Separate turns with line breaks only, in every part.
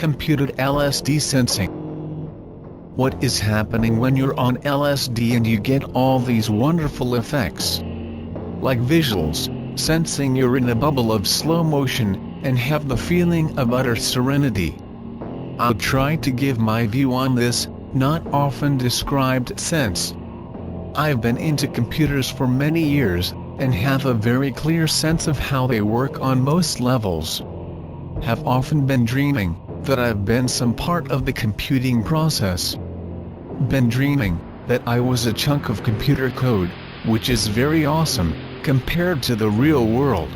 computed LSD sensing. What is happening when you're on LSD and you get all these wonderful effects? Like visuals, sensing you're in a bubble of slow motion, and have the feeling of utter serenity. I'll try to give my view on this, not often described sense. I've been into computers for many years, and have a very clear sense of how they work on most levels. Have often been dreaming that I've been some part of the computing process. Been dreaming that I was a chunk of computer code, which is very awesome, compared to the real world.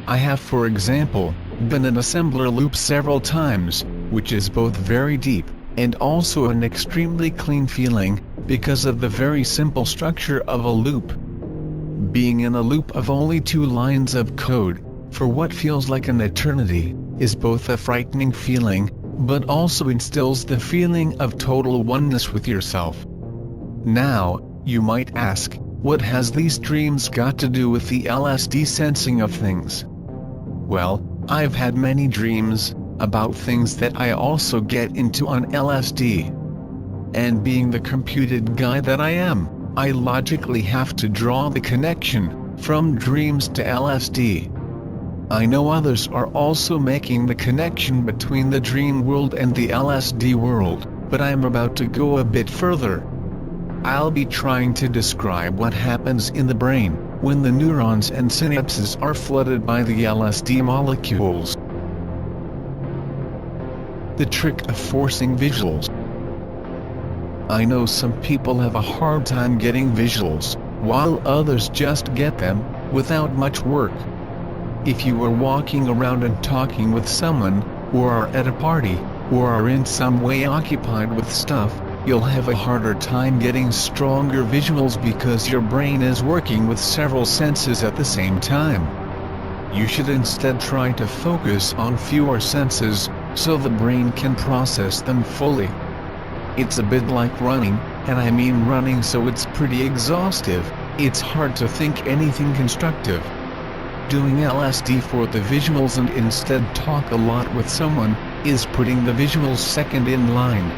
I have, for example, been in assembler loop several times, which is both very deep, and also an extremely clean feeling, because of the very simple structure of a loop. Being in a loop of only 2 lines of code, for what feels like an eternity, is both a frightening feeling, but also instills the feeling of total oneness with yourself. Now, you might ask, what has these dreams got to do with the LSD sensing of things? Well, I've had many dreams about things that I also get into on LSD. And being the computed guy that I am, I logically have to draw the connection from dreams to LSD. I know others are also making the connection between the dream world and the LSD world, but I am about to go a bit further. I'll be trying to describe what happens in the brain when the neurons and synapses are flooded by the LSD molecules. The trick of forcing visuals. I know some people have a hard time getting visuals, while others just get them without much work. If you are walking around and talking with someone, or are at a party, or are in some way occupied with stuff, you'll have a harder time getting stronger visuals because your brain is working with several senses at the same time. You should instead try to focus on fewer senses, so the brain can process them fully. It's a bit like running, and I mean running so it's pretty exhaustive. It's hard to think anything constructive. Doing LSD for the visuals and instead talk a lot with someone, is putting the visuals second in line.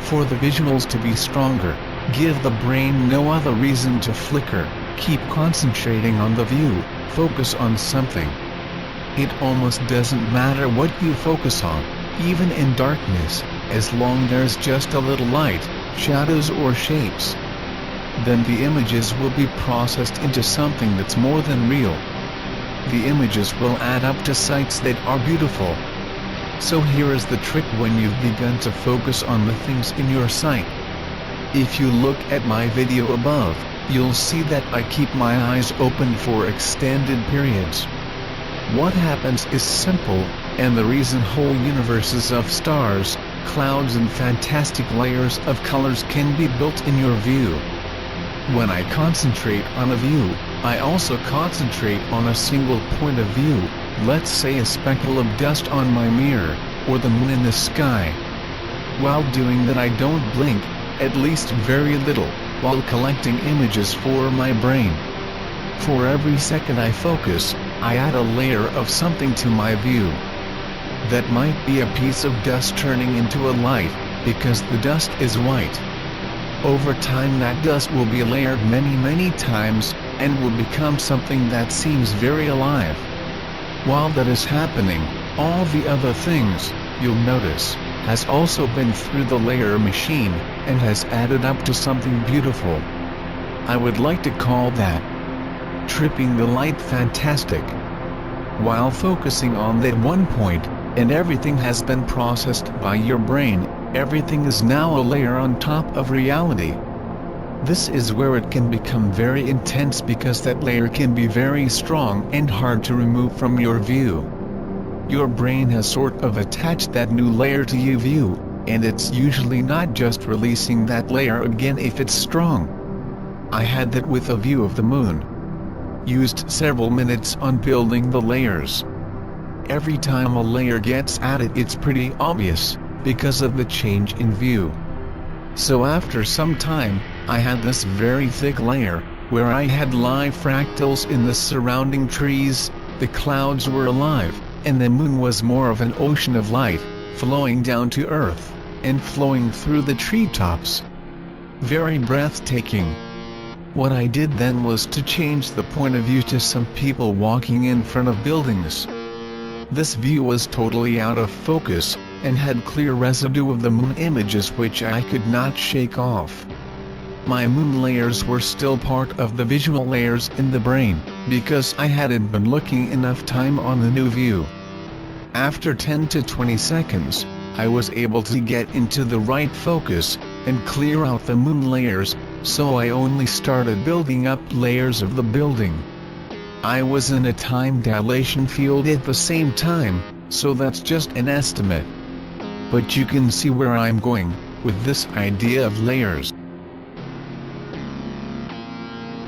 For the visuals to be stronger, give the brain no other reason to flicker, keep concentrating on the view, focus on something. It almost doesn't matter what you focus on, even in darkness, as long there's just a little light, shadows or shapes. Then the images will be processed into something that's more than real. The images will add up to sights that are beautiful. So here is the trick when you've begun to focus on the things in your sight. If you look at my video above, you'll see that I keep my eyes open for extended periods. What happens is simple, and the reason whole universes of stars, clouds and fantastic layers of colors can be built in your view. When I concentrate on a view, I also concentrate on a single point of view, let's say a speckle of dust on my mirror, or the moon in the sky. While doing that I don't blink, at least very little, while collecting images for my brain. For every second I focus, I add a layer of something to my view. That might be a piece of dust turning into a light, because the dust is white. Over time that dust will be layered many times, and will become something that seems very alive. While that is happening, all the other things, you'll notice, has also been through the layer machine, and has added up to something beautiful. I would like to call that tripping the light fantastic. While focusing on that one point, and everything has been processed by your brain, everything is now a layer on top of reality. This is where it can become very intense because that layer can be very strong and hard to remove from your view. Your brain has sort of attached that new layer to your view, and it's usually not just releasing that layer again if it's strong. I had that with a view of the moon. Used several minutes on building the layers. Every time a layer gets added it's pretty obvious, because of the change in view. So after some time, I had this very thick layer, where I had live fractals in the surrounding trees, the clouds were alive, and the moon was more of an ocean of light, flowing down to earth, and flowing through the treetops. Very breathtaking. What I did then was to change the point of view to some people walking in front of buildings. This view was totally out of focus, and had clear residue of the moon images which I could not shake off. My moon layers were still part of the visual layers in the brain, because I hadn't been looking enough time on the new view. After 10 to 20 seconds, I was able to get into the right focus, and clear out the moon layers, so I only started building up layers of the building. I was in a time dilation field at the same time, so that's just an estimate. But you can see where I'm going with this idea of layers.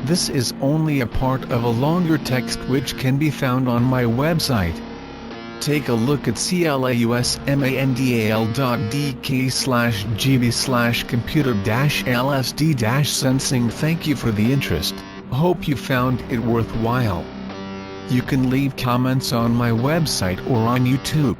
This is only a part of a longer text which can be found on my website. Take a look at clausmandal.dk/gb/computer-lsd-sensing. Thank you for the interest. Hope you found it worthwhile. You can leave comments on my website or on YouTube.